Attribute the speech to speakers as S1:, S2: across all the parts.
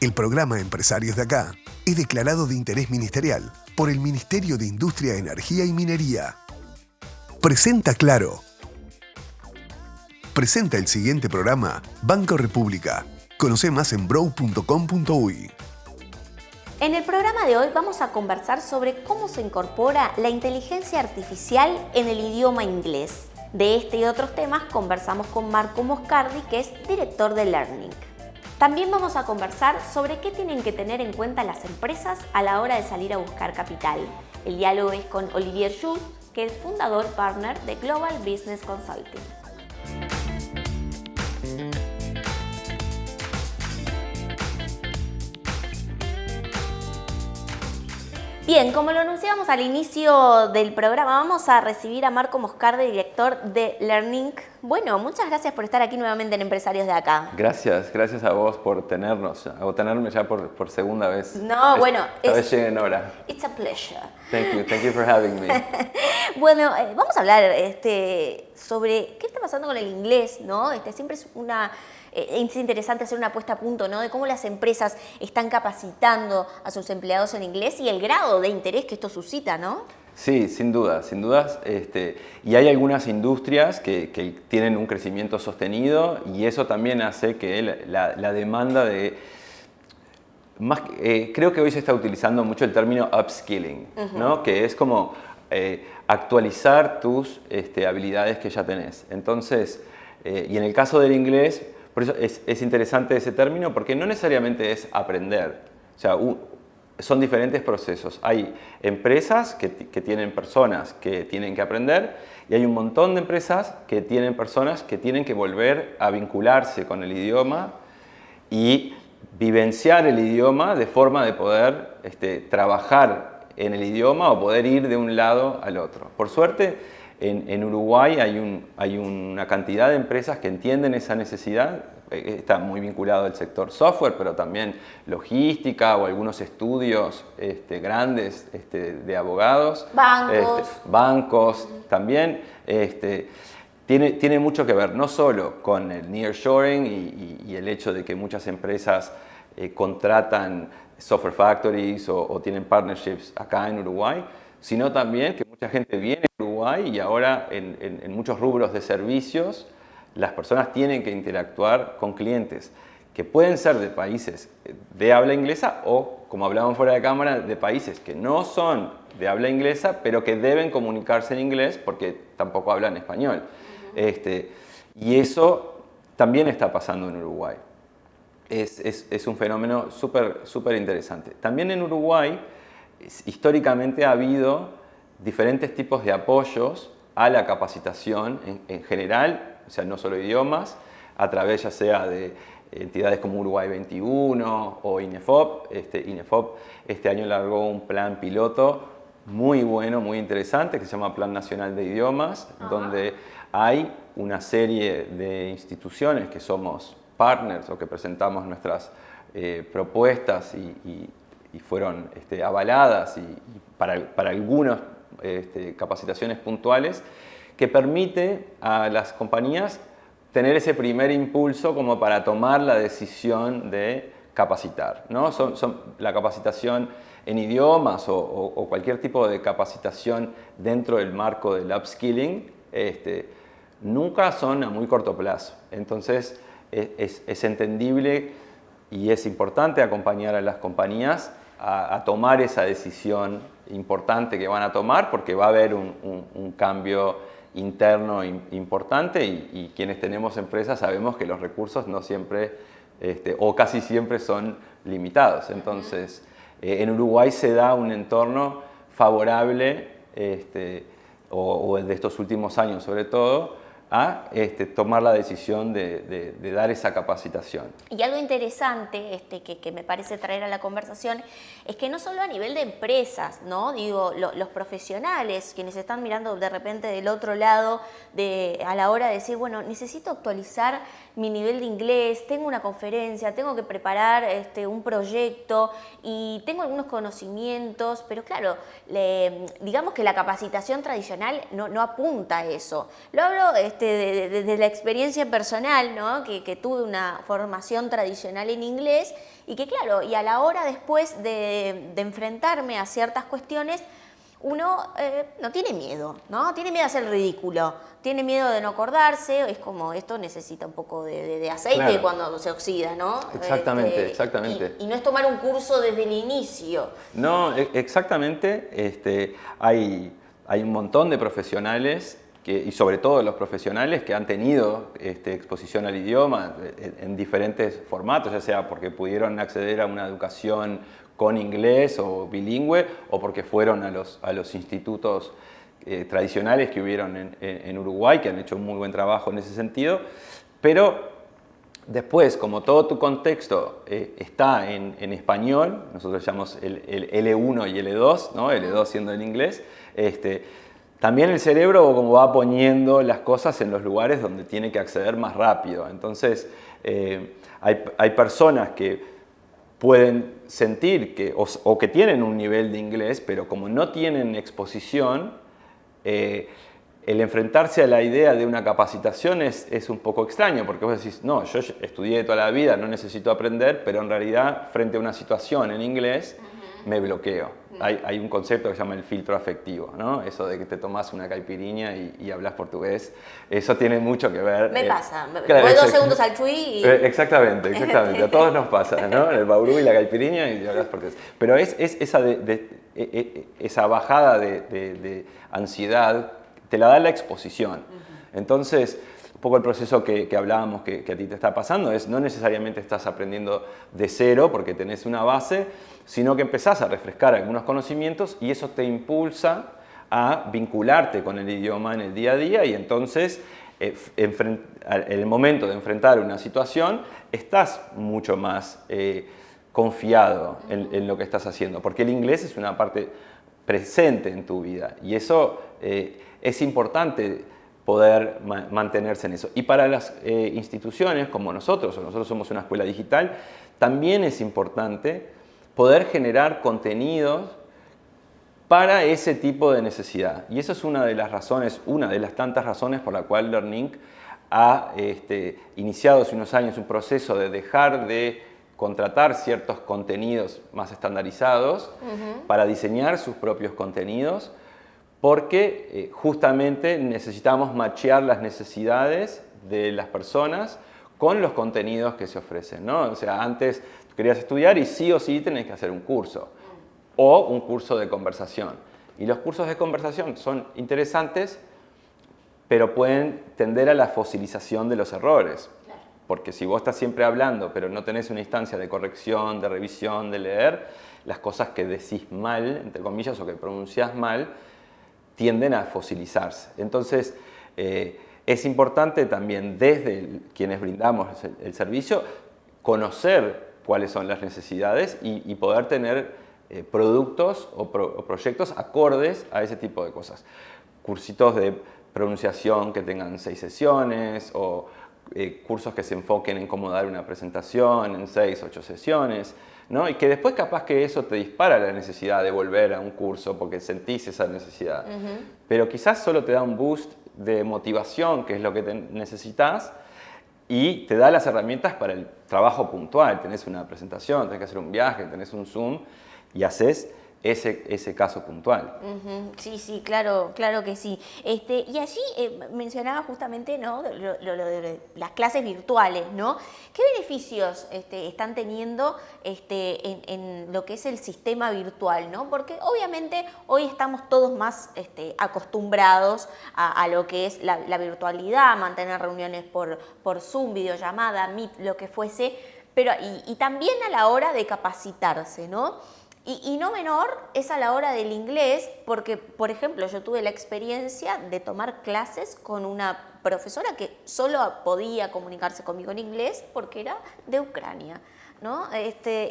S1: El programa Empresarios de Acá es declarado de interés ministerial por el Ministerio de Industria, Energía y Minería. Presenta Claro. Presenta el siguiente programa Banco República. Conoce más en brow.com.uy.
S2: En el programa de hoy vamos a conversar sobre cómo se incorpora la inteligencia artificial en el idioma inglés. De este y otros temas conversamos con Marco Moscardi, que es director de Learning. También vamos a conversar sobre qué tienen que tener en cuenta las empresas a la hora de salir a buscar capital. El diálogo es con Olivier Schultz, que es fundador partner de Global Business Consulting. Bien, como lo anunciamos al inicio del programa, vamos a recibir a Marco Moscardi, director de Learning. Bueno, muchas gracias por estar aquí nuevamente en Empresarios de Acá.
S3: Gracias a vos por tenerme ya por segunda vez.
S2: No, bueno,
S3: esta vez llegué en hora.
S2: It's a pleasure.
S3: Thank you for having me.
S2: Bueno, vamos a hablar sobre qué está pasando con el inglés, ¿no? Siempre es interesante hacer una puesta a punto, ¿no? De cómo las empresas están capacitando a sus empleados en inglés y el grado de interés que esto suscita, ¿no?
S3: Sí, sin dudas. Y hay algunas industrias que tienen un crecimiento sostenido y eso también hace que la demanda de... creo que hoy se está utilizando mucho el término upskilling, ¿no? Que es como actualizar tus habilidades que ya tenés. Entonces, y en el caso del inglés, por eso es interesante ese término, porque no necesariamente es aprender. O sea, son diferentes procesos. Hay empresas que tienen personas que tienen que aprender y hay un montón de empresas que tienen personas que tienen que volver a vincularse con el idioma y vivenciar el idioma de forma de poder trabajar en el idioma o poder ir de un lado al otro. Por suerte, en Uruguay hay una cantidad de empresas que entienden esa necesidad. Está muy vinculado al sector software, pero también logística o algunos estudios grandes de abogados. Bancos también. Tiene mucho que ver, no solo con el nearshoring y el hecho de que muchas empresas contratan software factories o tienen partnerships acá en Uruguay, sino también que mucha gente viene a Uruguay y ahora en muchos rubros de servicios las personas tienen que interactuar con clientes que pueden ser de países de habla inglesa o, como hablábamos fuera de cámara, de países que no son de habla inglesa, pero que deben comunicarse en inglés porque tampoco hablan español. Y eso también está pasando en Uruguay. Es un fenómeno súper interesante. También en Uruguay, históricamente ha habido diferentes tipos de apoyos a la capacitación en general, o sea, no solo idiomas, a través ya sea de entidades como Uruguay 21 o INEFOP. INEFOP este año largó un plan piloto muy bueno, muy interesante, que se llama Plan Nacional de Idiomas, donde hay una serie de instituciones que somos partners o que presentamos nuestras propuestas y fueron avaladas y para algunas capacitaciones puntuales, que permite a las compañías tener ese primer impulso como para tomar la decisión de capacitar, ¿no? La capacitación en idiomas o cualquier tipo de capacitación dentro del marco del upskilling nunca son a muy corto plazo. Entonces es entendible y es importante acompañar a las compañías a tomar esa decisión importante que van a tomar, porque va a haber un cambio interno importante y quienes tenemos empresas sabemos que los recursos no siempre o casi siempre son limitados. Entonces, en Uruguay se da un entorno favorable o de estos últimos años sobre todo, a tomar la decisión de dar esa capacitación.
S2: Y algo interesante que me parece traer a la conversación es que no solo a nivel de empresas, ¿no? Digo, los profesionales, quienes están mirando de repente del otro lado a la hora de decir, bueno, necesito actualizar mi nivel de inglés, tengo una conferencia, tengo que preparar un proyecto y tengo algunos conocimientos, pero claro, digamos que la capacitación tradicional no apunta a eso. Lo hablo desde la experiencia personal, ¿no? que tuve una formación tradicional en inglés y que claro, y a la hora después de enfrentarme a ciertas cuestiones, uno no tiene miedo, ¿no? Tiene miedo a hacer el ridículo, tiene miedo de no acordarse, es como esto necesita un poco de aceite
S3: claro.
S2: Cuando se oxida, ¿no?
S3: Exactamente, exactamente.
S2: Y no es tomar un curso desde el inicio.
S3: No, exactamente. Hay un montón de profesionales, y sobre todo los profesionales que han tenido exposición al idioma en diferentes formatos, ya sea porque pudieron acceder a una educación con inglés o bilingüe, o porque fueron a los institutos tradicionales que hubieron en Uruguay, que han hecho un muy buen trabajo en ese sentido. Pero después, como todo tu contexto está en español, nosotros llamamos el L1 y L2, ¿no? L2 siendo el inglés, también el cerebro como va poniendo las cosas en los lugares donde tiene que acceder más rápido. Entonces, hay personas que pueden sentir o que tienen un nivel de inglés, pero como no tienen exposición, el enfrentarse a la idea de una capacitación es un poco extraño, porque vos decís, no, yo estudié toda la vida, no necesito aprender, pero en realidad, frente a una situación en inglés, me bloqueo. Hay un concepto que se llama el filtro afectivo, ¿no? Eso de que te tomás una caipirinha y hablas portugués, eso tiene mucho que ver.
S2: Me pasa,
S3: claro,
S2: voy 2 segundos al chui y...
S3: Exactamente, a todos nos pasa, ¿no? El baurú y la caipirinha y hablas portugués. Pero es esa bajada de ansiedad, te la da la exposición. Entonces, un poco el proceso que hablábamos que a ti te está pasando es no necesariamente estás aprendiendo de cero porque tenés una base, sino que empezás a refrescar algunos conocimientos y eso te impulsa a vincularte con el idioma en el día a día y entonces en el momento de enfrentar una situación estás mucho más confiado en lo que estás haciendo, porque el inglés es una parte presente en tu vida y eso es importante poder mantenerse en eso. Y para las instituciones como nosotros somos una escuela digital, también es importante poder generar contenidos para ese tipo de necesidad. Y eso es una de las razones, una de las tantas razones por la cual Learninc ha iniciado hace unos años un proceso de dejar de contratar ciertos contenidos más estandarizados para diseñar sus propios contenidos, porque justamente necesitamos machear las necesidades de las personas con los contenidos que se ofrecen, ¿no? O sea, antes tú querías estudiar y sí o sí tenés que hacer un curso o un curso de conversación. Y los cursos de conversación son interesantes, pero pueden tender a la fosilización de los errores. Porque si vos estás siempre hablando, pero no tenés una instancia de corrección, de revisión, de leer, las cosas que decís mal, entre comillas, o que pronunciás mal, tienden a fosilizarse. Entonces, es importante también desde quienes brindamos el servicio conocer cuáles son las necesidades y poder tener productos o proyectos acordes a ese tipo de cosas. Cursitos de pronunciación que tengan 6 sesiones o cursos que se enfoquen en cómo dar una presentación en 6, 8 sesiones, ¿no? Y que después capaz que eso te dispara la necesidad de volver a un curso porque sentís esa necesidad. Pero quizás solo te da un boost de motivación, que es lo que necesitas, y te da las herramientas para el trabajo puntual. Tenés una presentación, tenés que hacer un viaje, tenés un Zoom y haces ese caso puntual.
S2: Sí, claro que sí. Y allí mencionaba justamente, ¿no? lo de las clases virtuales, ¿no? ¿Qué beneficios están teniendo en lo que es el sistema virtual, ¿no? Porque obviamente hoy estamos todos más acostumbrados a lo que es la virtualidad, mantener reuniones por Zoom, videollamada, Meet, lo que fuese, pero y también a la hora de capacitarse, ¿no? Y no menor es a la hora del inglés, porque, por ejemplo, yo tuve la experiencia de tomar clases con una profesora que solo podía comunicarse conmigo en inglés porque era de Ucrania, ¿no?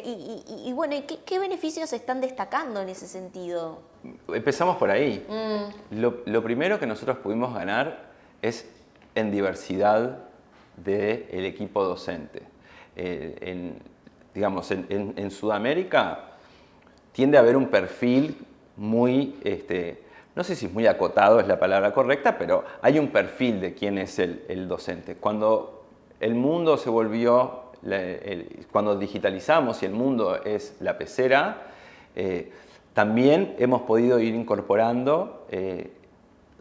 S2: Y bueno, ¿qué beneficios se están destacando en ese sentido?
S3: Empezamos por ahí. Lo primero que nosotros pudimos ganar es en diversidad del equipo docente. Digamos, en Sudamérica tiende a haber un perfil muy, no sé si muy acotado es la palabra correcta, pero hay un perfil de quién es el docente. Cuando el mundo se volvió, cuando digitalizamos y el mundo es la pecera, también hemos podido ir incorporando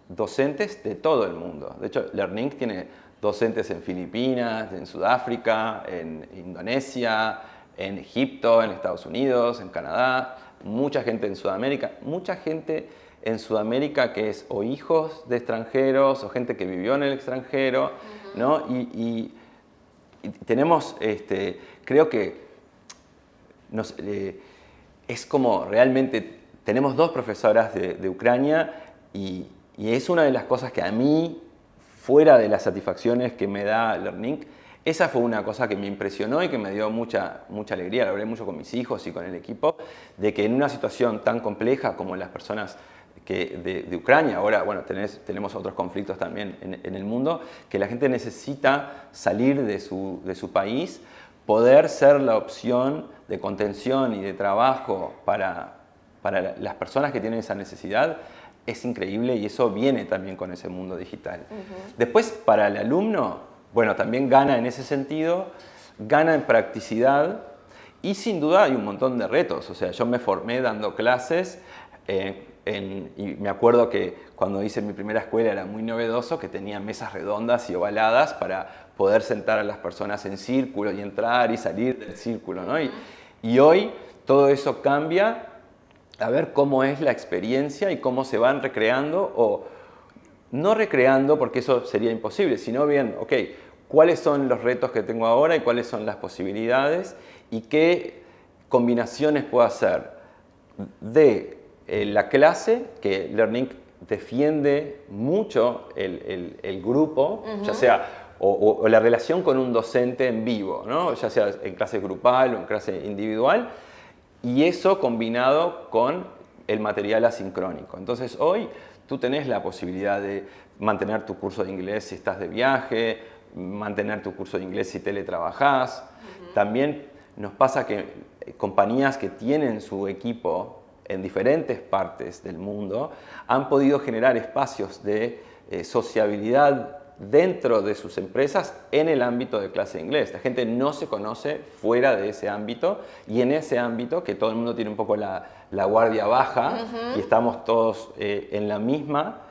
S3: docentes de todo el mundo. De hecho, LearnInc tiene docentes en Filipinas, en Sudáfrica, en Indonesia, en Egipto, en Estados Unidos, en Canadá, mucha gente en Sudamérica, mucha gente en Sudamérica que es o hijos de extranjeros o gente que vivió en el extranjero, ¿no? Y tenemos, creo que es como realmente, tenemos 2 profesoras de Ucrania y es una de las cosas que a mí, fuera de las satisfacciones que me da LearnInc, esa fue una cosa que me impresionó y que me dio mucha alegría, lo hablé mucho con mis hijos y con el equipo, de que en una situación tan compleja como las personas de Ucrania, ahora bueno, tenemos otros conflictos también en el mundo, que la gente necesita salir de su país, poder ser la opción de contención y de trabajo para las personas que tienen esa necesidad, es increíble y eso viene también con ese mundo digital. Después, para el alumno, bueno, también gana en ese sentido, gana en practicidad y sin duda hay un montón de retos. O sea, yo me formé dando clases y me acuerdo que cuando hice mi primera escuela era muy novedoso, que tenía mesas redondas y ovaladas para poder sentar a las personas en círculo y entrar y salir del círculo, ¿no? Y hoy todo eso cambia, a ver cómo es la experiencia y cómo se van recreando o no recreando, porque eso sería imposible, sino bien, ok, cuáles son los retos que tengo ahora y cuáles son las posibilidades y qué combinaciones puedo hacer de la clase, que LearnInc defiende mucho el grupo, ya sea o la relación con un docente en vivo, ¿no? Ya sea en clase grupal o en clase individual, y eso combinado con el material asincrónico. Entonces hoy tú tenés la posibilidad de mantener tu curso de inglés si estás de viaje, mantener tu curso de inglés si teletrabajás. También nos pasa que compañías que tienen su equipo en diferentes partes del mundo han podido generar espacios de sociabilidad dentro de sus empresas en el ámbito de clase de inglés. La gente no se conoce fuera de ese ámbito y en ese ámbito, que todo el mundo tiene un poco la guardia baja y estamos todos en la misma,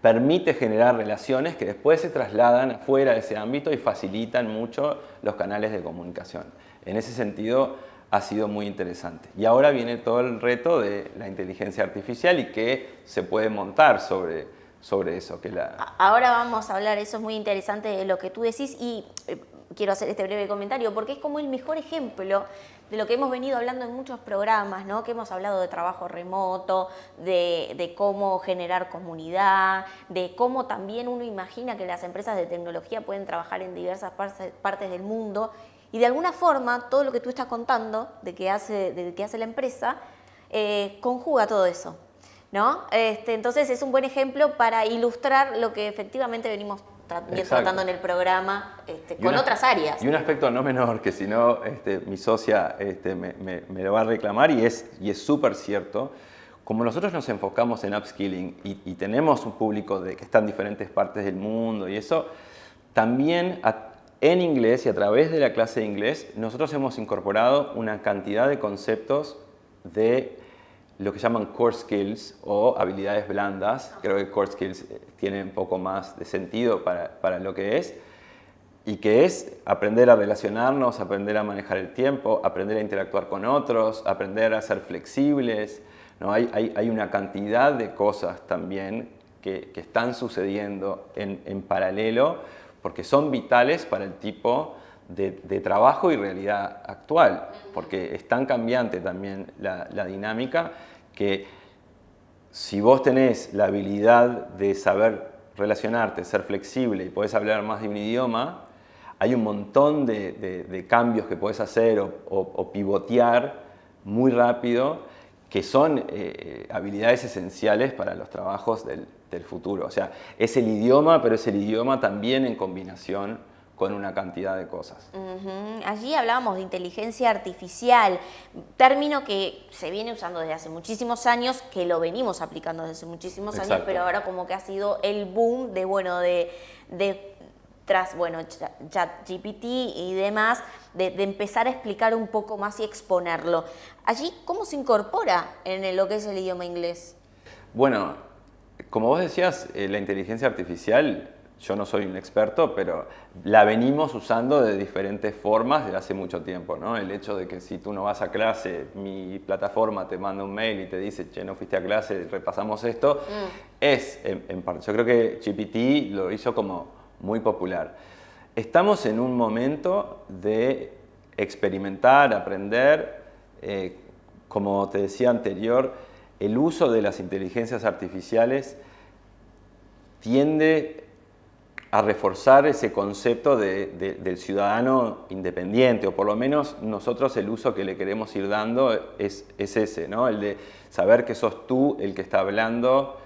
S3: permite generar relaciones que después se trasladan fuera de ese ámbito y facilitan mucho los canales de comunicación. En ese sentido ha sido muy interesante. Y ahora viene todo el reto de la inteligencia artificial y qué se puede montar sobre eso.
S2: Ahora vamos a hablar, eso es muy interesante de lo que tú decís y quiero hacer este breve comentario porque es como el mejor ejemplo de lo que hemos venido hablando en muchos programas, ¿no? Que hemos hablado de trabajo remoto, de cómo generar comunidad, de cómo también uno imagina que las empresas de tecnología pueden trabajar en diversas partes del mundo y de alguna forma todo lo que tú estás contando de que hace la empresa conjuga todo eso, ¿no? Entonces es un buen ejemplo para ilustrar lo que efectivamente venimos tratando en el programa con otras áreas.
S3: Y un aspecto no menor, que si no mi socia me lo va a reclamar y es súper cierto, como nosotros nos enfocamos en upskilling y tenemos un público que está en diferentes partes del mundo y eso, también en inglés y a través de la clase de inglés, nosotros hemos incorporado una cantidad de conceptos de lo que llaman core skills o habilidades blandas. Creo que core skills tiene un poco más de sentido para lo que es, y que es aprender a relacionarnos, aprender a manejar el tiempo, aprender a interactuar con otros, aprender a ser flexibles, ¿no? Hay una cantidad de cosas también que están sucediendo en paralelo porque son vitales para el tipo de trabajo y realidad actual, porque es tan cambiante también la dinámica que si vos tenés la habilidad de saber relacionarte, ser flexible y podés hablar más de un idioma, hay un montón de cambios que podés hacer o pivotear muy rápido que son habilidades esenciales para los trabajos del futuro. O sea, es el idioma, pero es el idioma también en combinación con una cantidad de cosas.
S2: Allí hablábamos de inteligencia artificial, término que se viene usando desde hace muchísimos años, que lo venimos aplicando desde hace muchísimos
S3: Exacto.
S2: años, pero ahora como que ha sido el boom tras ChatGPT y demás, de empezar a explicar un poco más y exponerlo. Allí, ¿cómo se incorpora en lo que es el idioma inglés?
S3: Bueno, como vos decías, la inteligencia artificial, yo no soy un experto, pero la venimos usando de diferentes formas desde hace mucho tiempo, ¿no? El hecho de que si tú no vas a clase, mi plataforma te manda un mail y te dice, che, no fuiste a clase, repasamos esto, es en parte. Yo creo que GPT lo hizo como muy popular. Estamos en un momento de experimentar, aprender, como te decía anterior, el uso de las inteligencias artificiales tiende a reforzar ese concepto del ciudadano independiente, o por lo menos nosotros el uso que le queremos ir dando es ese, ¿no? El de saber que sos tú el que está hablando,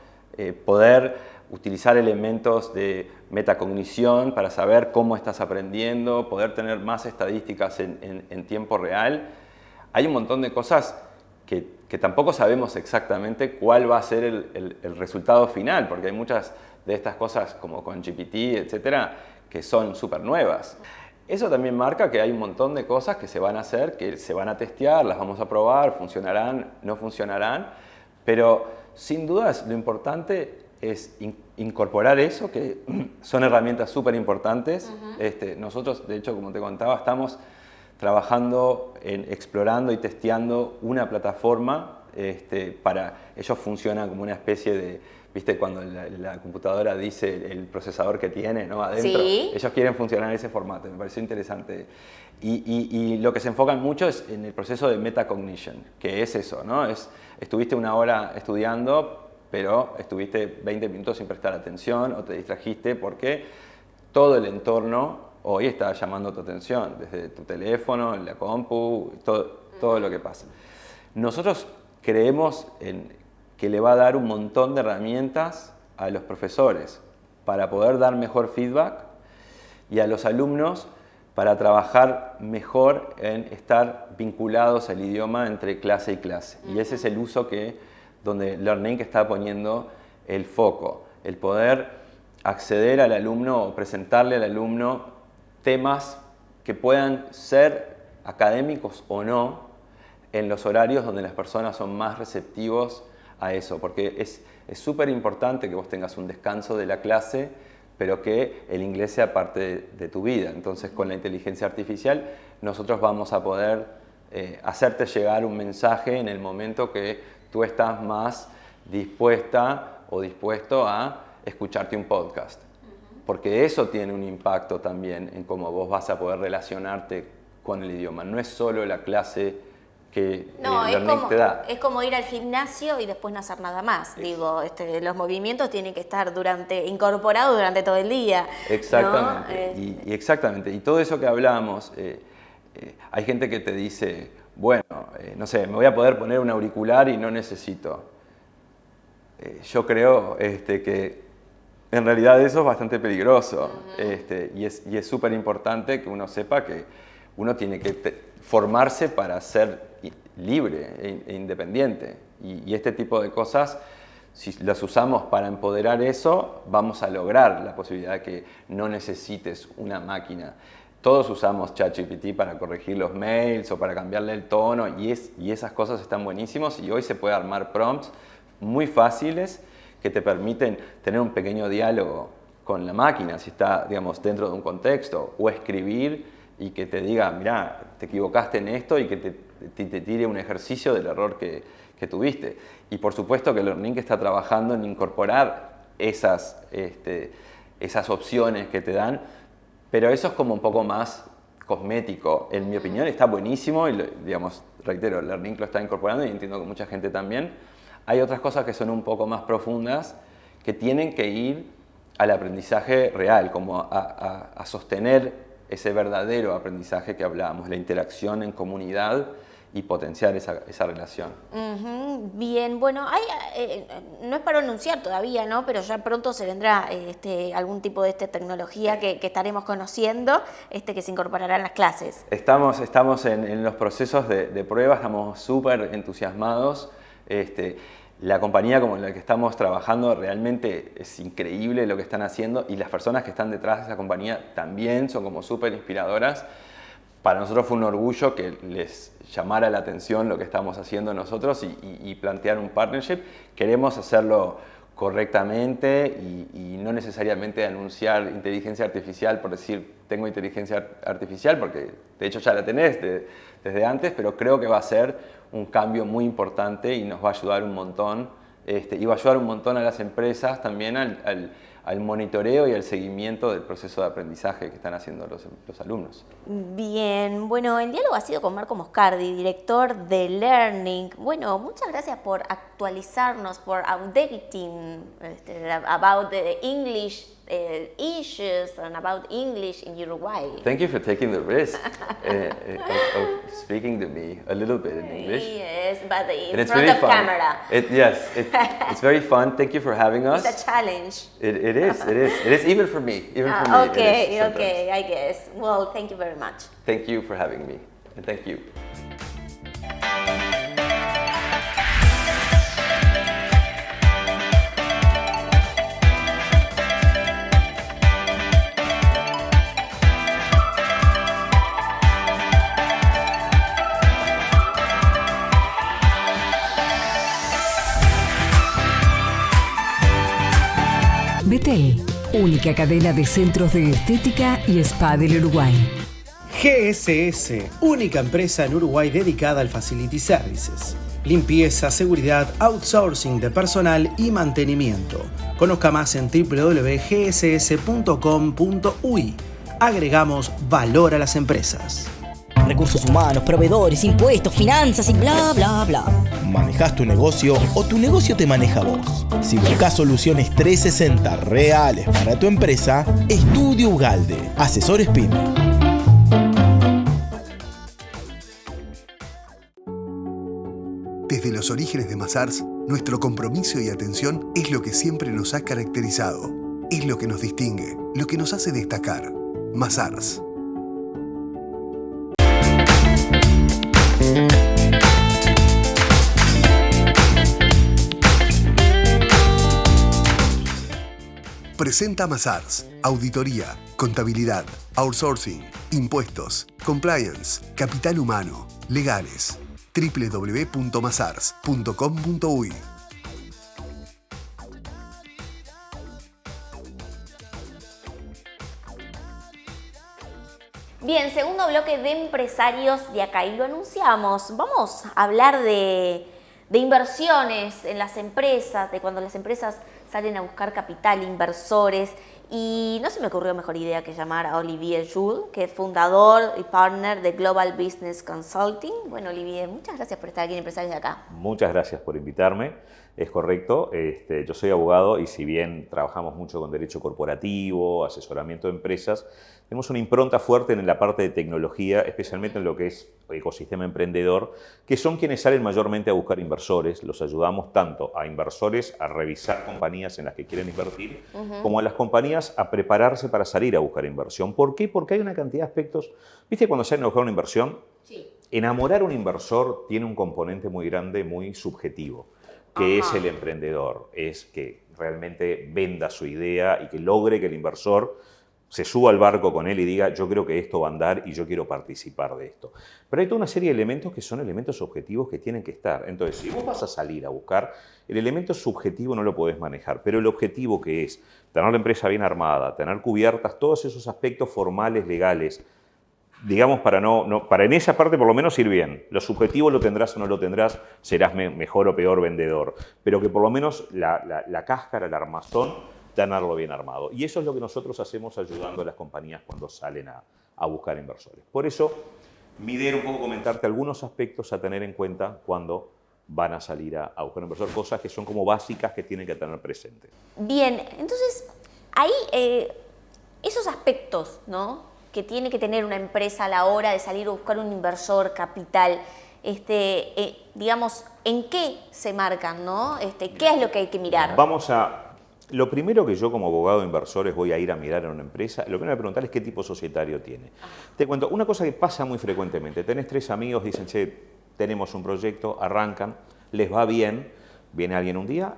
S3: poder utilizar elementos de metacognición para saber cómo estás aprendiendo, poder tener más estadísticas en tiempo real. Hay un montón de cosas que tampoco sabemos exactamente cuál va a ser el resultado final, porque hay muchas de estas cosas como con GPT, etcétera, que son súper nuevas. Eso también marca que hay un montón de cosas que se van a hacer, que se van a testear, las vamos a probar, funcionarán, no funcionarán, pero sin dudas lo importante es incorporar eso, que son herramientas súper importantes. Nosotros, de hecho, como te contaba, estamos trabajando explorando y testeando una plataforma para... Ellos funcionan como una especie de... ¿Viste cuando la computadora dice el procesador que tiene, ¿no? Adentro?
S2: Sí.
S3: Ellos quieren funcionar en ese formato, me pareció interesante. Y lo que se enfocan mucho es en el proceso de metacognition, que es eso, ¿no? Estuviste una hora estudiando, pero estuviste 20 minutos sin prestar atención o te distrajiste porque todo el entorno hoy está llamando tu atención, desde tu teléfono, la compu, todo lo que pasa. Nosotros creemos que le va a dar un montón de herramientas a los profesores para poder dar mejor feedback y a los alumnos para trabajar mejor en estar vinculados al idioma entre clase y clase. Y ese es el uso donde LearnLink está poniendo el foco, el poder acceder al alumno o presentarle al alumno temas que puedan ser académicos o no en los horarios donde las personas son más receptivos a eso, porque es súper importante que vos tengas un descanso de la clase, pero que el inglés sea parte de tu vida. Entonces, con la inteligencia artificial, nosotros vamos a poder hacerte llegar un mensaje en el momento que tú estás más dispuesta o dispuesto a escucharte un podcast. Porque eso tiene un impacto también en cómo vos vas a poder relacionarte con el idioma. No es solo la clase que LearnLink te da.
S2: Es como ir al gimnasio y después no hacer nada más. Digo, los movimientos tienen que estar incorporados durante todo el día.
S3: Exactamente.
S2: ¿No?
S3: Exactamente. Y todo eso que hablamos, hay gente que te dice, bueno, no sé, me voy a poder poner un auricular y no necesito. Yo creo que en realidad eso es bastante peligroso. Y es súper importante que uno sepa que uno tiene que formarse para ser libre e independiente. Y este tipo de cosas, si las usamos para empoderar eso, vamos a lograr la posibilidad de que no necesites una máquina. Todos usamos ChatGPT para corregir los mails o para cambiarle el tono y esas cosas están buenísimos y hoy se puede armar prompts muy fáciles que te permiten tener un pequeño diálogo con la máquina si está, digamos, dentro de un contexto, o escribir y que te diga, mirá, te equivocaste en esto y que te tire un ejercicio del error que tuviste. Y por supuesto que LearnLink está trabajando en incorporar esas opciones que te dan, pero eso es como un poco más cosmético. En mi opinión está buenísimo y, digamos, reitero, LearnLink lo está incorporando y entiendo que mucha gente también. Hay otras cosas que son un poco más profundas que tienen que ir al aprendizaje real, como a sostener ese verdadero aprendizaje que hablábamos, la interacción en comunidad y potenciar esa relación.
S2: Bien, bueno, no es para anunciar todavía, ¿no? Pero ya pronto se vendrá algún tipo de tecnología que estaremos conociendo, que se incorporará en las clases.
S3: Estamos en los procesos de prueba, estamos súper entusiasmados. La compañía con la que estamos trabajando realmente es increíble lo que están haciendo y las personas que están detrás de esa compañía también son como súper inspiradoras. Para nosotros fue un orgullo que les llamara la atención lo que estamos haciendo nosotros y plantear un partnership. Queremos hacerlo correctamente y no necesariamente anunciar inteligencia artificial por decir tengo inteligencia artificial, porque de hecho ya la tenés desde antes, pero creo que va a ser un cambio muy importante y nos va a ayudar un montón. Y va a ayudar un montón a las empresas también al monitoreo y al seguimiento del proceso de aprendizaje que están haciendo los alumnos.
S2: Bien, bueno, el diálogo ha sido con Marco Moscardi, director de Learning. Bueno, muchas gracias por actualizarnos, por updating about the English issues and about English in Uruguay.
S3: Thank you for taking the risk of speaking to me a little bit in English.
S2: Yes, but in
S3: it's
S2: front
S3: really
S2: of
S3: fun.
S2: camera.
S3: It's very fun. Thank you for having us.
S2: It's a challenge.
S3: It is even for me.
S2: Okay, I guess. Well, thank you very much.
S3: Thank you for having me, and thank you.
S4: Betel, única cadena de centros de estética y spa del Uruguay.
S5: GSS, única empresa en Uruguay dedicada al Facility Services. Limpieza, seguridad, outsourcing de personal y mantenimiento. Conozca más en www.gss.com.uy. Agregamos valor a las empresas.
S6: Recursos humanos, proveedores, impuestos, finanzas y bla, bla, bla.
S7: ¿Manejás tu negocio o tu negocio te maneja vos? Si buscas soluciones 360 reales para tu empresa, Estudio Ugalde, asesores PYME.
S1: Desde los orígenes de Mazars, nuestro compromiso y atención es lo que siempre nos ha caracterizado. Es lo que nos distingue, lo que nos hace destacar. Mazars. Presenta Mazars, auditoría, contabilidad, outsourcing, impuestos, compliance, capital humano, legales. www.mazars.com.uy.
S2: Bien, segundo bloque de empresarios de acá y lo anunciamos. Vamos a hablar de inversiones en las empresas, de cuando las empresas salen a buscar capital, inversores. Y no se me ocurrió mejor idea que llamar a Olivier Jules, que es fundador y partner de Global Business Consulting. Bueno, Olivier, muchas gracias por estar aquí en Empresarios de Acá.
S8: Muchas gracias por invitarme. Es correcto, yo soy abogado y si bien trabajamos mucho con derecho corporativo, asesoramiento de empresas, tenemos una impronta fuerte en la parte de tecnología, especialmente en lo que es ecosistema emprendedor, que son quienes salen mayormente a buscar inversores. Los ayudamos tanto a inversores a revisar compañías en las que quieren invertir, como a las compañías a prepararse para salir a buscar inversión. ¿Por qué? Porque hay una cantidad de aspectos. ¿Viste cuando salen a buscar una inversión?
S2: Sí.
S8: Enamorar a un inversor tiene un componente muy grande, muy subjetivo, que es el emprendedor, es que realmente venda su idea y que logre que el inversor se suba al barco con él y diga yo creo que esto va a andar y yo quiero participar de esto. Pero hay toda una serie de elementos que son elementos objetivos que tienen que estar. Entonces, si vos vas a salir a buscar, el elemento subjetivo no lo podés manejar, pero el objetivo que es tener la empresa bien armada, tener cubiertas todos esos aspectos formales, legales, digamos, para en esa parte por lo menos ir bien. Lo subjetivo lo tendrás o no lo tendrás, serás mejor o peor vendedor, pero que por lo menos la cáscara, el armazón, tenerlo bien armado. Y eso es lo que nosotros hacemos ayudando a las compañías cuando salen a buscar inversores. Por eso, mi idea era un poco comentarte algunos aspectos a tener en cuenta cuando van a salir a buscar un inversor, cosas que son como básicas que tienen que tener presente.
S2: Bien, entonces, ahí esos aspectos, ¿no?, que tiene que tener una empresa a la hora de salir a buscar un inversor, capital, digamos, ¿en qué se marcan, ¿no? ¿Qué es lo que hay que mirar?
S8: Lo primero que yo como abogado de inversores voy a ir a mirar en una empresa, lo que me voy a preguntar es qué tipo societario tiene. Te cuento, una cosa que pasa muy frecuentemente, tenés 3 amigos, dicen, che, tenemos un proyecto, arrancan, les va bien, viene alguien un día,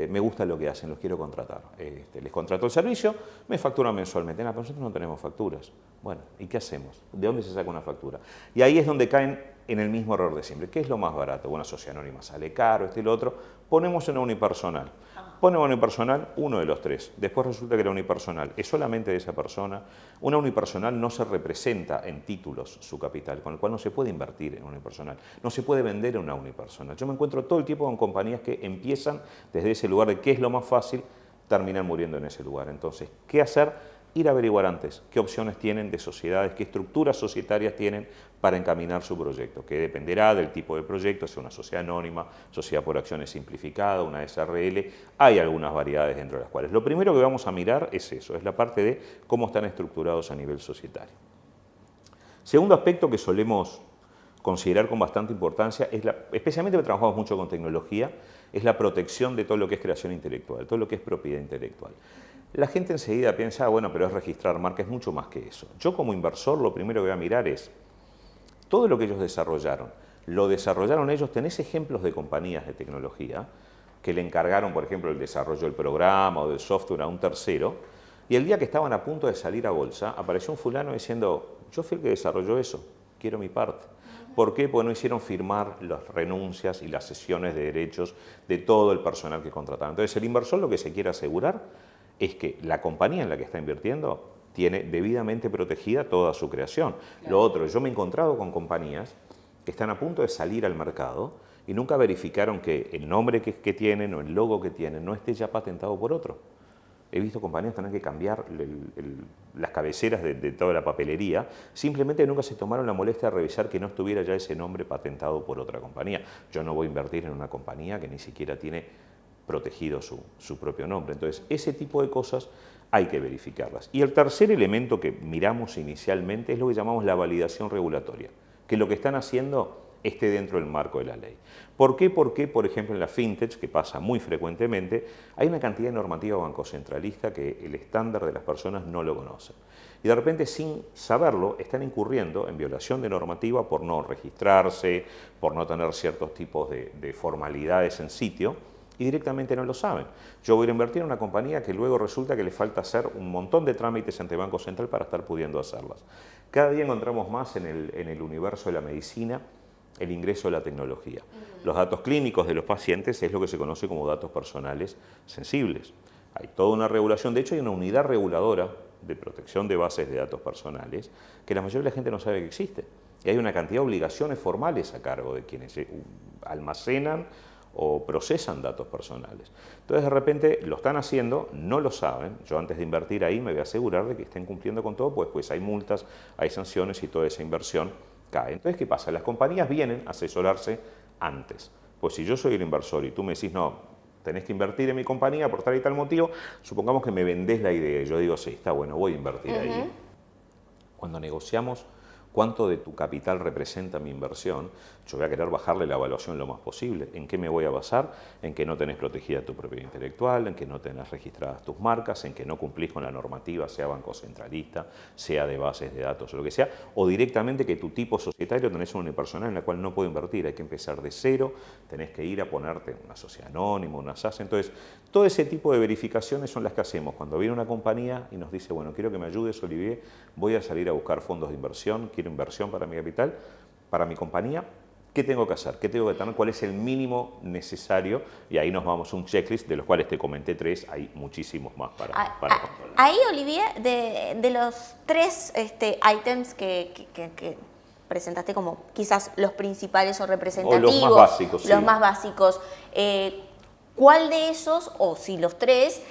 S8: me gusta lo que hacen, los quiero contratar. Les contrato el servicio, me facturan mensualmente. Pero nosotros no tenemos facturas. Bueno, ¿y qué hacemos? ¿De dónde se saca una factura? Y ahí es donde caen en el mismo error de siempre. ¿Qué es lo más barato? Una sociedad anónima sale caro, y lo otro. Ponemos una unipersonal. Ponemos una unipersonal, uno de los 3. Después resulta que la unipersonal es solamente de esa persona. Una unipersonal no se representa en títulos su capital, con el cual no se puede invertir en una unipersonal. No se puede vender en una unipersonal. Yo me encuentro todo el tiempo con compañías que empiezan desde ese lugar de qué es lo más fácil, terminan muriendo en ese lugar. Entonces, ¿qué hacer? Ir a averiguar antes qué opciones tienen de sociedades, qué estructuras societarias tienen para encaminar su proyecto, que dependerá del tipo de proyecto, sea una sociedad anónima, sociedad por acciones simplificada, una SRL, hay algunas variedades dentro de las cuales. Lo primero que vamos a mirar es eso, es la parte de cómo están estructurados a nivel societario. Segundo aspecto que solemos considerar con bastante importancia, especialmente porque trabajamos mucho con tecnología, es la protección de todo lo que es creación intelectual, todo lo que es propiedad intelectual. La gente enseguida piensa, bueno, pero es registrar marca, es mucho más que eso. Yo como inversor lo primero que voy a mirar es todo lo que ellos desarrollaron. Lo desarrollaron ellos, tenés ejemplos de compañías de tecnología que le encargaron, por ejemplo, el desarrollo del programa o del software a un tercero, y el día que estaban a punto de salir a bolsa, apareció un fulano diciendo, yo fui el que desarrolló eso, quiero mi parte. ¿Por qué? Porque no hicieron firmar las renuncias y las cesiones de derechos de todo el personal que contrataron. Entonces, el inversor lo que se quiere asegurar es que la compañía en la que está invirtiendo tiene debidamente protegida toda su creación. Claro. Lo otro, yo me he encontrado con compañías que están a punto de salir al mercado y nunca verificaron que el nombre que tienen o el logo que tienen no esté ya patentado por otro. He visto compañías tener que cambiar las cabeceras de toda la papelería, simplemente nunca se tomaron la molestia de revisar que no estuviera ya ese nombre patentado por otra compañía. Yo no voy a invertir en una compañía que ni siquiera tiene protegido su propio nombre. Entonces, ese tipo de cosas hay que verificarlas. Y el tercer elemento que miramos inicialmente es lo que llamamos la validación regulatoria, que lo que están haciendo esté dentro del marco de la ley. ¿Por qué? Porque, por ejemplo, en la fintech, que pasa muy frecuentemente, hay una cantidad de normativa bancocentralista que el estándar de las personas no lo conoce. Y de repente, sin saberlo, están incurriendo en violación de normativa por no registrarse, por no tener ciertos tipos de formalidades en sitio, y directamente no lo saben. Yo voy a invertir en una compañía que luego resulta que le falta hacer un montón de trámites ante Banco Central para estar pudiendo hacerlas. Cada día encontramos más en el universo de la medicina el ingreso de la tecnología. Los datos clínicos de los pacientes es lo que se conoce como datos personales sensibles. Hay toda una regulación, de hecho hay una unidad reguladora de protección de bases de datos personales que la mayoría de la gente no sabe que existe. Y hay una cantidad de obligaciones formales a cargo de quienes almacenan o procesan datos personales. Entonces, de repente, lo están haciendo, no lo saben. Yo antes de invertir ahí me voy a asegurar de que estén cumpliendo con todo, pues hay multas, hay sanciones y toda esa inversión cae. Entonces, ¿qué pasa? Las compañías vienen a asesorarse antes. Pues si yo soy el inversor y tú me decís, no, tenés que invertir en mi compañía por tal y tal motivo, supongamos que me vendés la idea y yo digo, sí, está bueno, voy a invertir ahí. Cuando negociamos cuánto de tu capital representa mi inversión, yo voy a querer bajarle la evaluación lo más posible. ¿En qué me voy a basar? En que no tenés protegida tu propiedad intelectual, en que no tenés registradas tus marcas, en que no cumplís con la normativa, sea banco centralista, sea de bases de datos o lo que sea, o directamente que tu tipo societario tenés una unipersonal en la cual no puedo invertir, hay que empezar de cero, tenés que ir a ponerte una sociedad anónima, una SAS. Entonces, todo ese tipo de verificaciones son las que hacemos. Cuando viene una compañía y nos dice, bueno, quiero que me ayudes, Olivier, voy a salir a buscar fondos de inversión, quiero inversión para mi capital, para mi compañía, ¿qué tengo que hacer? ¿Qué tengo que tener? ¿Cuál es el mínimo necesario? Y ahí nos vamos a un checklist, de los cuales te comenté 3, hay muchísimos más para controlar.
S2: Ahí, Olivier, de los 3 ítems que presentaste como quizás los principales o representativos,
S8: o los más básicos,
S2: los más básicos, ¿cuál de esos, o si los 3,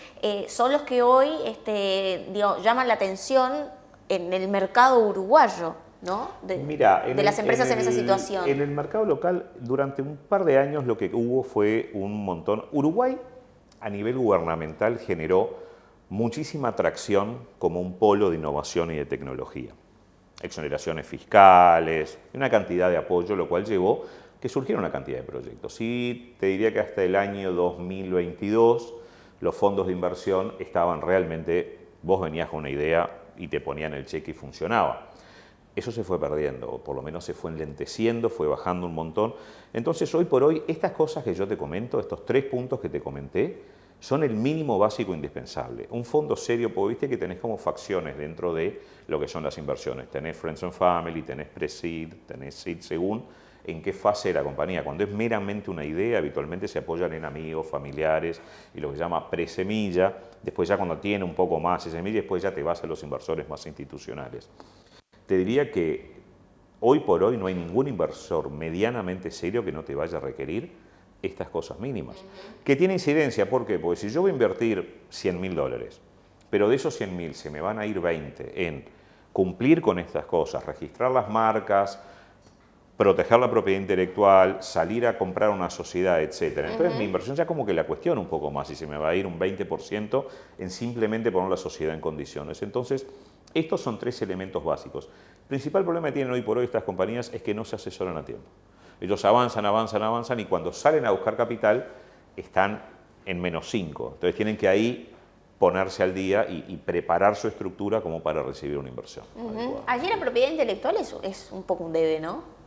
S2: son los que hoy llaman la atención en el mercado uruguayo, ¿no? de las empresas en esa situación?
S8: En el mercado local, durante un par de años lo que hubo fue un montón. Uruguay, a nivel gubernamental, generó muchísima atracción como un polo de innovación y de tecnología. exoneraciones fiscales, una cantidad de apoyo, lo cual llevó que surgiera una cantidad de proyectos. Y te diría que hasta el año 2022 los fondos de inversión estaban realmente, vos venías con una idea y te ponían el cheque y funcionaba. Eso se fue perdiendo, o por lo menos se fue enlenteciendo, fue bajando un montón. Entonces, hoy por hoy, estas cosas que yo te comento, estos 3 puntos que te comenté, son el mínimo básico indispensable. Un fondo serio, porque viste que tenés como facciones dentro de lo que son las inversiones. Tenés Friends and Family, tenés Pre-Seed, tenés Seed, según en qué fase de la compañía. Cuando es meramente una idea, habitualmente se apoyan en amigos, familiares y lo que se llama pre-semilla. Después ya cuando tiene un poco más de semilla, después ya te vas a los inversores más institucionales. Te diría que hoy por hoy no hay ningún inversor medianamente serio que no te vaya a requerir estas cosas mínimas. Que tiene incidencia, ¿por qué? Porque si yo voy a invertir $100.000, pero de esos 100.000 se me van a ir 20 en cumplir con estas cosas, registrar las marcas, proteger la propiedad intelectual, salir a comprar una sociedad, etc. Entonces mi inversión ya como que la cuestiono un poco más y se me va a ir un 20% en simplemente poner la sociedad en condiciones. Entonces, estos son 3 elementos básicos. El principal problema que tienen hoy por hoy estas compañías es que no se asesoran a tiempo. Ellos avanzan y cuando salen a buscar capital están en -5. Entonces tienen que ahí ponerse al día y preparar su estructura como para recibir una inversión.
S2: Allí la propiedad intelectual es un poco un debe, ¿no?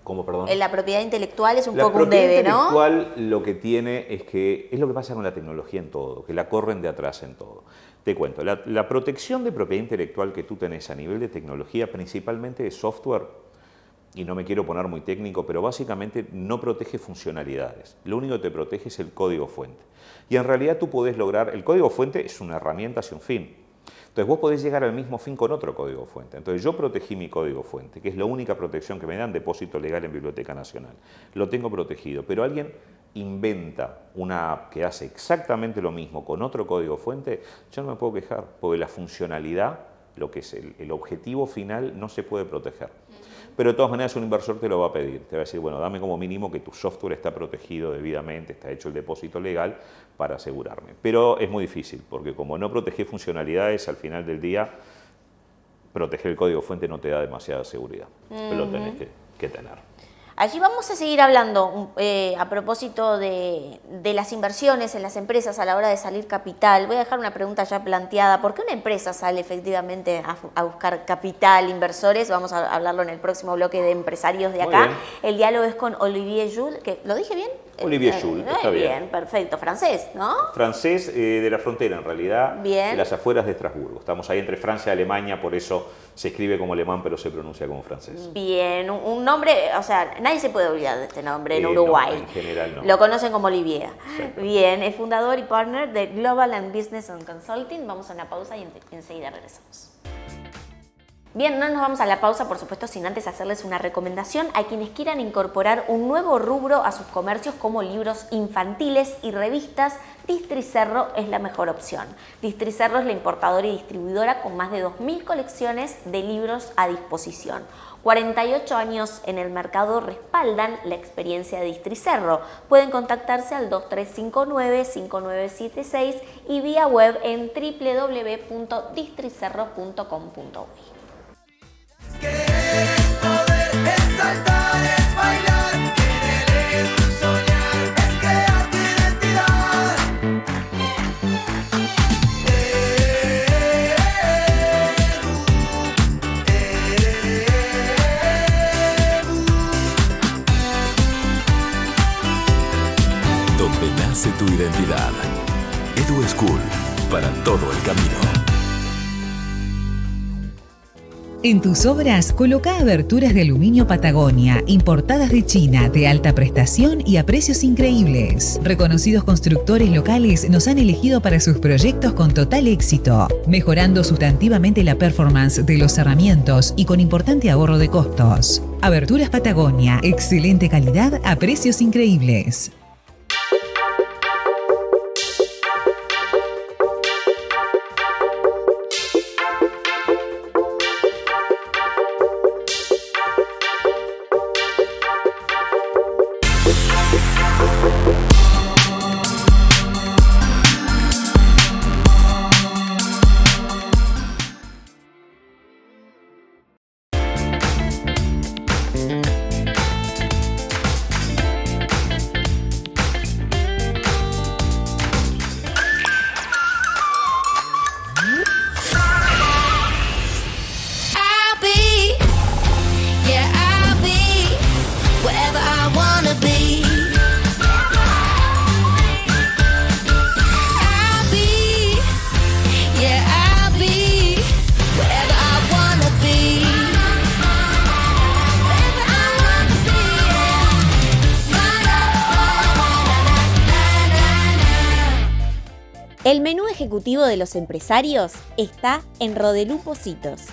S8: ¿Cómo, perdón?
S2: La propiedad intelectual es un poco un debe, ¿no?
S8: La propiedad intelectual lo que tiene es que es lo que pasa con la tecnología en todo, que la corren de atrás en todo. Te cuento, la protección de propiedad intelectual que tú tenés a nivel de tecnología, principalmente de software, y no me quiero poner muy técnico, pero básicamente no protege funcionalidades. Lo único que te protege es el código fuente. Y en realidad tú podés lograr, el código fuente es una herramienta hacia un fin. Entonces vos podés llegar al mismo fin con otro código fuente. Entonces yo protegí mi código fuente, que es la única protección que me dan, depósito legal en Biblioteca Nacional. Lo tengo protegido, pero alguien inventa una app que hace exactamente lo mismo con otro código fuente, yo no me puedo quejar, porque la funcionalidad, lo que es el objetivo final, no se puede proteger. Pero de todas maneras un inversor te lo va a pedir, te va a decir, bueno, dame como mínimo que tu software está protegido debidamente, está hecho el depósito legal para asegurarme. Pero es muy difícil, porque como no protegés funcionalidades, al final del día, proteger el código fuente no te da demasiada seguridad, pero lo tenés que tener.
S2: Allí vamos a seguir hablando a propósito de las inversiones en las empresas a la hora de salir capital. Voy a dejar una pregunta ya planteada. ¿Por qué una empresa sale efectivamente a buscar capital, inversores? Vamos a hablarlo en el próximo bloque de empresarios de acá. El diálogo es con Olivier Jules, que ¿lo dije bien?
S8: Olivier Jules, está bien.
S2: Bien, perfecto. Francés, ¿no?
S8: Francés de la frontera, en realidad,
S2: bien.
S8: De las afueras de Estrasburgo. Estamos ahí entre Francia y Alemania, por eso se escribe como alemán, pero se pronuncia como francés.
S2: Bien, un nombre, o sea, nadie se puede olvidar de este nombre en Uruguay.
S8: No, en general no.
S2: Lo conocen como Olivier. Bien, es fundador y partner de Global and Business and Consulting. Vamos a una pausa y enseguida regresamos. Bien, no nos vamos a la pausa, por supuesto, sin antes hacerles una recomendación a quienes quieran incorporar un nuevo rubro a sus comercios como libros infantiles y revistas. Districerro es la mejor opción. Districerro es la importadora y distribuidora con más de 2.000 colecciones de libros a disposición. 48 años en el mercado respaldan la experiencia de Districerro. Pueden contactarse al 2359-5976 y vía web en www.districerro.com.uy.
S9: Querer poder exaltar, es bailar, querer soñar, es crear tu identidad.
S10: Donde nace tu identidad. Edu School, para todo el camino.
S4: En tus obras, coloca aberturas de aluminio Patagonia, importadas de China, de alta prestación y a precios increíbles. Reconocidos constructores locales nos han elegido para sus proyectos con total éxito, mejorando sustantivamente la performance de los cerramientos y con importante ahorro de costos. Aberturas Patagonia, excelente calidad a precios increíbles.
S2: El menú ejecutivo de los empresarios está en Rodelú Positos.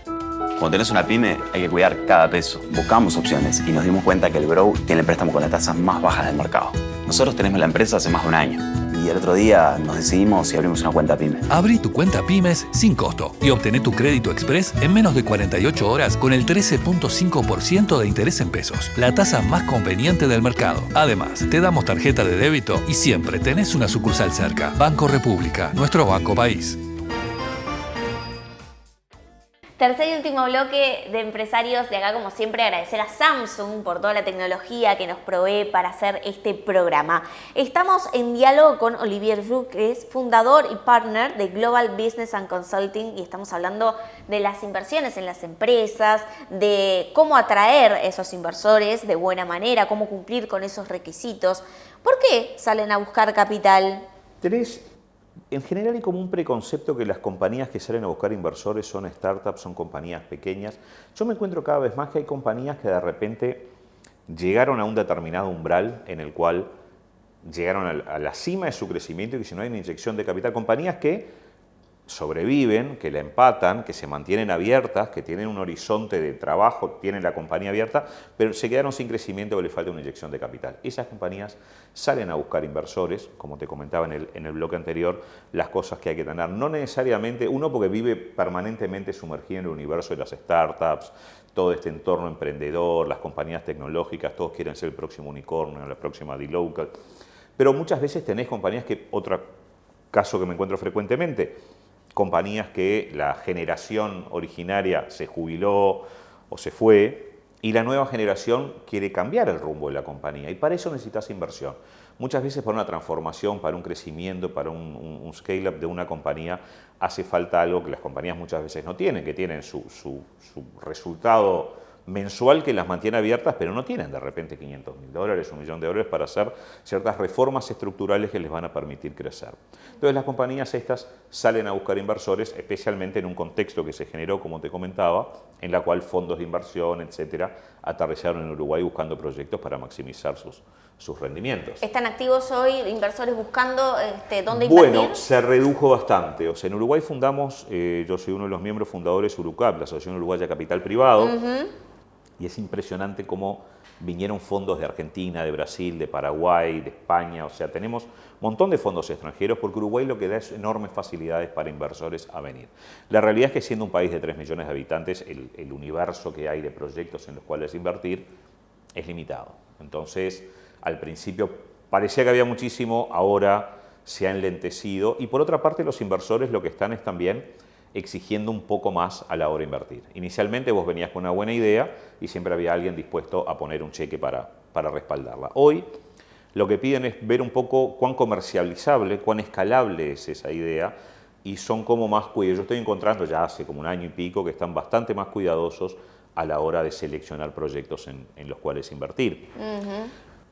S11: Cuando tenés una pyme hay que cuidar cada peso. Buscamos opciones y nos dimos cuenta que el Grow tiene el préstamo con la tasa más baja del mercado. Nosotros tenemos la empresa hace más de un año y el otro día nos decidimos y abrimos una cuenta pyme.
S12: Abrí tu cuenta pymes sin costo y obtené tu crédito express en menos de 48 horas con el 13.5% de interés en pesos, la tasa más conveniente del mercado. Además, te damos tarjeta de débito y siempre tenés una sucursal cerca. Banco República, nuestro banco país.
S2: Tercer y último bloque de empresarios de acá, como siempre, agradecer a Samsung por toda la tecnología que nos provee para hacer este programa. Estamos en diálogo con Olivier Roux, que es fundador y partner de Global Business and Consulting, y estamos hablando de las inversiones en las empresas, de cómo atraer esos inversores de buena manera, cómo cumplir con esos requisitos. ¿Por qué salen a buscar capital?
S8: En general hay como un preconcepto que las compañías que salen a buscar inversores son startups, son compañías pequeñas. Yo me encuentro cada vez más que hay compañías que de repente llegaron a un determinado umbral en el cual llegaron a la cima de su crecimiento y que si no hay una inyección de capital, compañías que sobreviven, que la empatan, que se mantienen abiertas, que tienen un horizonte de trabajo, tienen la compañía abierta, pero se quedaron sin crecimiento o les falta una inyección de capital. Esas compañías salen a buscar inversores, como te comentaba en el bloque anterior, las cosas que hay que tener. No necesariamente, uno porque vive permanentemente sumergido en el universo de las startups, todo este entorno emprendedor, las compañías tecnológicas, todos quieren ser el próximo unicornio, la próxima D-Local, pero muchas veces tenés compañías que, otro caso que me encuentro frecuentemente, compañías que la generación originaria se jubiló o se fue y la nueva generación quiere cambiar el rumbo de la compañía y para eso necesitas inversión. Muchas veces para una transformación, para un crecimiento, para un scale-up de una compañía hace falta algo que las compañías muchas veces no tienen, que tienen su resultado mensual que las mantiene abiertas, pero no tienen de repente $500.000, $1 millón para hacer ciertas reformas estructurales que les van a permitir crecer. Entonces las compañías estas salen a buscar inversores, especialmente en un contexto que se generó, como te comentaba, en la cual fondos de inversión, etcétera, aterrizaron en Uruguay buscando proyectos para maximizar sus rendimientos.
S2: ¿Están activos hoy inversores buscando dónde invertir?
S8: Bueno, se redujo bastante. O sea, en Uruguay fundamos, yo soy uno de los miembros fundadores de Urucap, la Asociación Uruguaya de Capital Privado, y es impresionante cómo vinieron fondos de Argentina, de Brasil, de Paraguay, de España. O sea, tenemos un montón de fondos extranjeros porque Uruguay lo que da es enormes facilidades para inversores a venir. La realidad es que siendo un país de 3 millones de habitantes, el universo que hay de proyectos en los cuales invertir es limitado. Entonces, al principio parecía que había muchísimo, ahora se ha enlentecido. Y por otra parte, los inversores lo que están es también exigiendo un poco más a la hora de invertir. Inicialmente vos venías con una buena idea y siempre había alguien dispuesto a poner un cheque para respaldarla. Hoy lo que piden es ver un poco cuán comercializable, cuán escalable es esa idea y son como más cuidadosos. Yo estoy encontrando ya hace como un año y pico que están bastante más cuidadosos a la hora de seleccionar proyectos en los cuales invertir.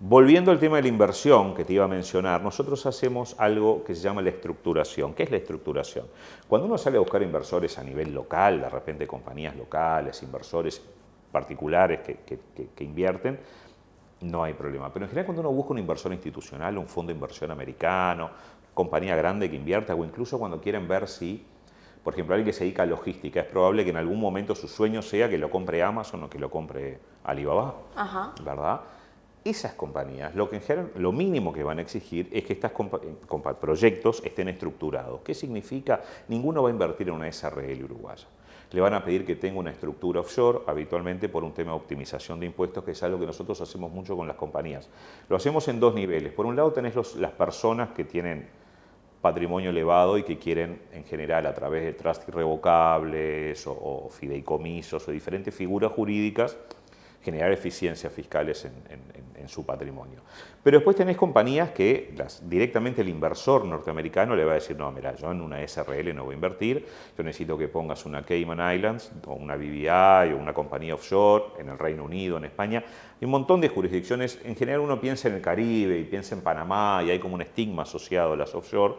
S8: Volviendo al tema de la inversión que te iba a mencionar, nosotros hacemos algo que se llama la estructuración. ¿Qué es la estructuración? Cuando uno sale a buscar inversores a nivel local, de repente compañías locales, inversores particulares que invierten, no hay problema. Pero en general cuando uno busca un inversor institucional, un fondo de inversión americano, compañía grande que invierta, o incluso cuando quieren ver si, por ejemplo, alguien que se dedica a logística, es probable que en algún momento su sueño sea que lo compre Amazon o que lo compre Alibaba, ¿verdad? Esas compañías, lo mínimo que van a exigir es que estos proyectos estén estructurados. ¿Qué significa? Ninguno va a invertir en una SRL uruguaya. Le van a pedir que tenga una estructura offshore, habitualmente por un tema de optimización de impuestos, que es algo que nosotros hacemos mucho con las compañías. Lo hacemos en dos niveles. Por un lado tenés las personas que tienen patrimonio elevado y que quieren, en general, a través de trusts irrevocables o fideicomisos o diferentes figuras jurídicas, generar eficiencias fiscales en su patrimonio. Pero después tenés compañías que directamente el inversor norteamericano le va a decir, no, mira, yo en una SRL no voy a invertir, yo necesito que pongas una Cayman Islands o una BVI o una compañía offshore en el Reino Unido, en España. Hay un montón de jurisdicciones, en general uno piensa en el Caribe y piensa en Panamá y hay como un estigma asociado a las offshore,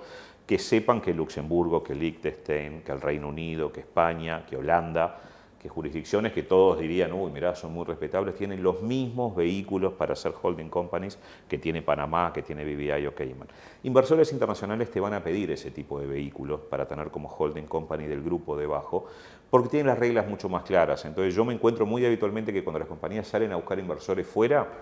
S8: que sepan que Luxemburgo, que Liechtenstein, que el Reino Unido, que España, que Holanda, que jurisdicciones que todos dirían, uy, mirá, son muy respetables, tienen los mismos vehículos para ser holding companies que tiene Panamá, que tiene BVI o Cayman. Inversores internacionales te van a pedir ese tipo de vehículos para tener como holding company del grupo debajo, porque tienen las reglas mucho más claras. Entonces yo me encuentro muy habitualmente que cuando las compañías salen a buscar inversores fuera,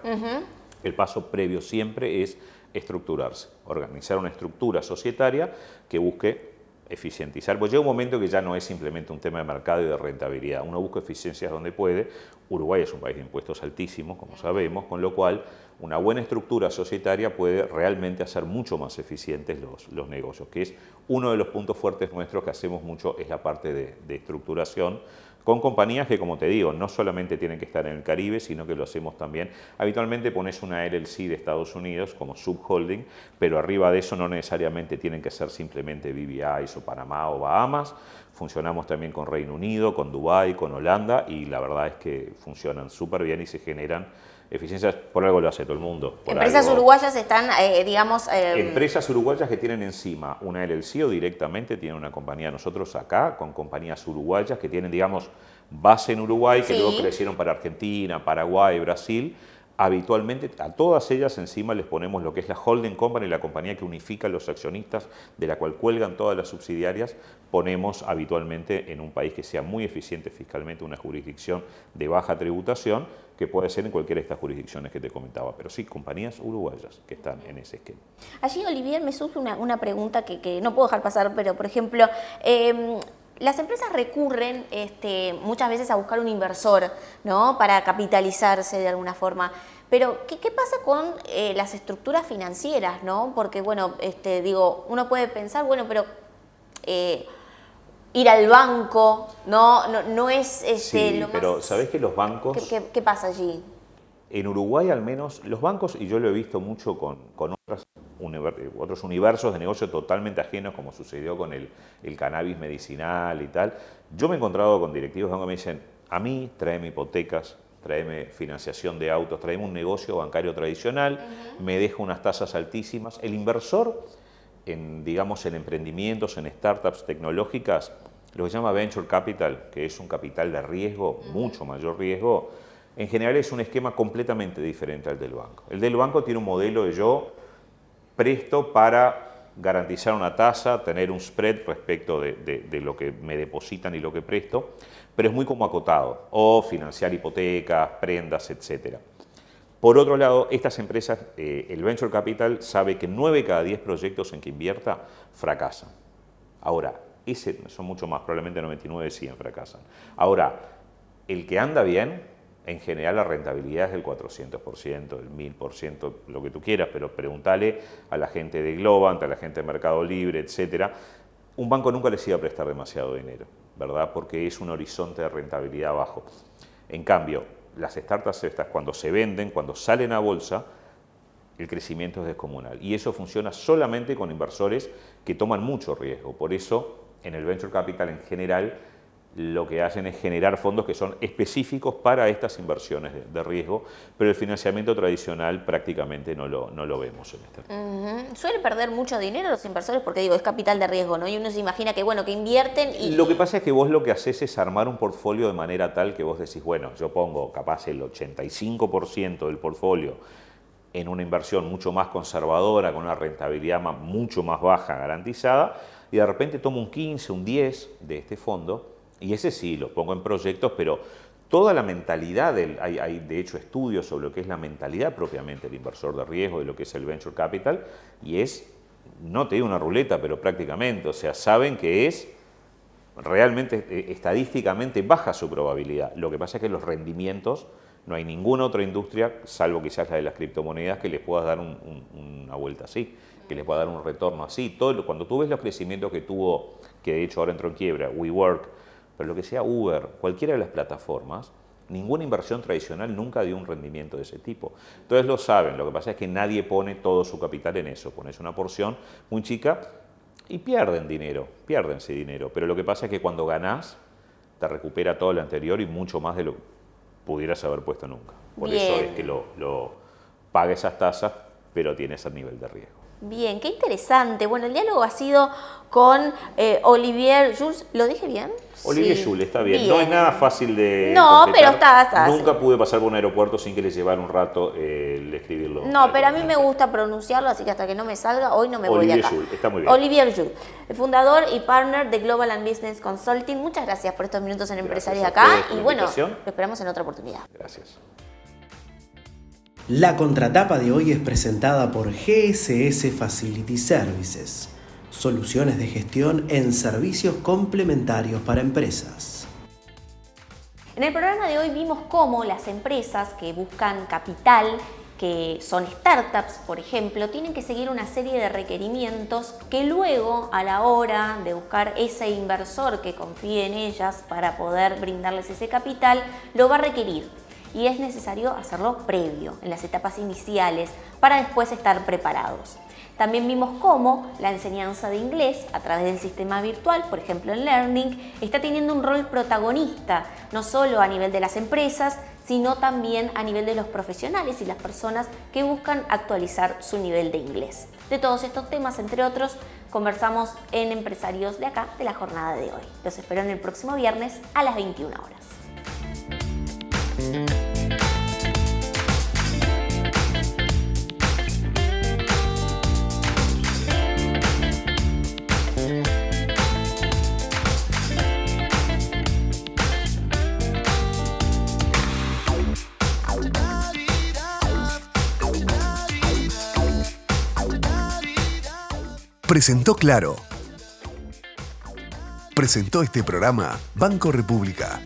S8: el paso previo siempre es estructurarse, organizar una estructura societaria que busque eficientizar, pues llega un momento que ya no es simplemente un tema de mercado y de rentabilidad, uno busca eficiencias donde puede. Uruguay es un país de impuestos altísimos, como sabemos, con lo cual una buena estructura societaria puede realmente hacer mucho más eficientes los negocios, que es uno de los puntos fuertes nuestros que hacemos mucho, es la parte de estructuración, con compañías que, como te digo, no solamente tienen que estar en el Caribe, sino que lo hacemos también. Habitualmente pones una LLC de Estados Unidos como subholding, pero arriba de eso no necesariamente tienen que ser simplemente BVIs o Panamá o Bahamas. Funcionamos también con Reino Unido, con Dubái, con Holanda, y la verdad es que funcionan súper bien y se generan eficiencias. Por algo lo hace todo el mundo.
S2: Empresas uruguayas están, digamos...
S8: Empresas uruguayas que tienen encima una LLC o directamente tienen una compañía. Nosotros acá, con compañías uruguayas que tienen, digamos, base en Uruguay, que luego crecieron para Argentina, Paraguay, Brasil. Habitualmente a todas ellas encima les ponemos lo que es la holding company, la compañía que unifica a los accionistas, de la cual cuelgan todas las subsidiarias. Ponemos habitualmente en un país que sea muy eficiente fiscalmente, una jurisdicción de baja tributación, que puede ser en cualquiera de estas jurisdicciones que te comentaba, pero sí, compañías uruguayas que están en ese esquema.
S2: Allí, Olivier, me surge una pregunta que no puedo dejar pasar, pero por ejemplo, las empresas recurren muchas veces a buscar un inversor, ¿no?, para capitalizarse de alguna forma. Pero, ¿qué pasa con las estructuras financieras, ¿no? Porque, bueno, digo, uno puede pensar, bueno, pero ir al banco no es
S8: sí,
S2: lo
S8: pero
S2: más...
S8: ¿sabés que los bancos...
S2: ¿Qué pasa allí?
S8: En Uruguay al menos, los bancos, y yo lo he visto mucho con otros universos de negocio totalmente ajenos, como sucedió con el cannabis medicinal y tal. Yo me he encontrado con directivos de bancos que me dicen, a mí tráeme hipotecas, tráeme financiación de autos, tráeme un negocio bancario tradicional, me deja unas tasas altísimas. El inversor digamos, en emprendimientos, en startups tecnológicas, lo que se llama venture capital, que es un capital de riesgo, mucho mayor riesgo, en general es un esquema completamente diferente al del banco. El del banco tiene un modelo de yo presto para garantizar una tasa, tener un spread respecto de lo que me depositan y lo que presto, pero es muy como acotado, o financiar hipotecas, prendas, etcétera. Por otro lado, estas empresas, el Venture Capital sabe que 9 cada 10 proyectos en que invierta fracasan. Ahora, son mucho más, probablemente 99 de 100 fracasan. Ahora, el que anda bien, en general la rentabilidad es del 400%, del 1000%, lo que tú quieras, pero pregúntale a la gente de Globant, a la gente de Mercado Libre, etcétera. Un banco nunca les iba a prestar demasiado dinero, ¿verdad? Porque es un horizonte de rentabilidad bajo. En cambio, las startups estas, cuando se venden, cuando salen a bolsa, el crecimiento es descomunal. Y eso funciona solamente con inversores que toman mucho riesgo. Por eso, en el Venture Capital en general, lo que hacen es generar fondos que son específicos para estas inversiones de riesgo, pero el financiamiento tradicional prácticamente no lo vemos en este.
S2: ¿Suele perder mucho dinero los inversores? Porque digo, es capital de riesgo, ¿no? Y uno se imagina que, bueno, que invierten y...
S8: Lo que pasa es que vos lo que haces es armar un portfolio de manera tal que vos decís, bueno, yo pongo capaz el 85% del portfolio en una inversión mucho más conservadora, con una rentabilidad mucho más baja garantizada, y de repente tomo un 15, un 10 de este fondo, y ese sí, lo pongo en proyectos, pero toda la mentalidad, hay de hecho estudios sobre lo que es la mentalidad propiamente del inversor de riesgo, de lo que es el Venture Capital, y es, no te digo una ruleta, pero prácticamente, o sea, saben que es realmente, estadísticamente baja su probabilidad. Lo que pasa es que los rendimientos, no hay ninguna otra industria, salvo quizás la de las criptomonedas, que les pueda dar una vuelta así, que les pueda dar un retorno así. Cuando tú ves los crecimientos que tuvo, que de hecho ahora entró en quiebra, WeWork, pero lo que sea Uber, cualquiera de las plataformas, ninguna inversión tradicional nunca dio un rendimiento de ese tipo. Entonces lo saben, lo que pasa es que nadie pone todo su capital en eso, pones una porción muy chica y pierden ese dinero, pero lo que pasa es que cuando ganás, te recupera todo lo anterior y mucho más de lo que pudieras haber puesto nunca. Por eso es que lo paga esas tasas, pero tiene ese nivel de riesgo.
S2: Bien, qué interesante. Bueno, el diálogo ha sido con Olivier Jules. ¿Lo dije bien?
S8: Olivier
S2: Sí.
S8: Jules, está bien. No es nada fácil de
S2: No,
S8: completar.
S2: pero está.
S8: Nunca pude pasar por un aeropuerto sin que les llevara un rato el escribirlo.
S2: No, pero a mí me gusta pronunciarlo, así que hasta que no me salga, hoy no me voy de
S8: Olivier
S2: acá.
S8: Jules, está muy bien.
S2: Olivier Jules, el fundador y partner de Global and Business Consulting. Muchas gracias por estos minutos en Empresarios
S8: a
S2: acá.
S8: ustedes por
S2: Y
S8: la
S2: bueno,
S8: invitación.
S2: lo esperamos en otra oportunidad.
S8: Gracias.
S5: La contratapa de hoy es presentada por GSS Facility Services, soluciones de gestión en servicios complementarios para empresas.
S2: En el programa de hoy vimos cómo las empresas que buscan capital, que son startups, por ejemplo, tienen que seguir una serie de requerimientos que luego, a la hora de buscar ese inversor que confíe en ellas para poder brindarles ese capital, lo va a requerir. Y es necesario hacerlo previo, en las etapas iniciales, para después estar preparados. También vimos cómo la enseñanza de inglés a través del sistema virtual, por ejemplo en Learning, está teniendo un rol protagonista, no solo a nivel de las empresas, sino también a nivel de los profesionales y las personas que buscan actualizar su nivel de inglés. De todos estos temas, entre otros, conversamos en Empresarios de acá, de la jornada de hoy. Los espero en el próximo viernes a las 21 horas.
S1: Presentó Claro. Presentó este programa Banco República.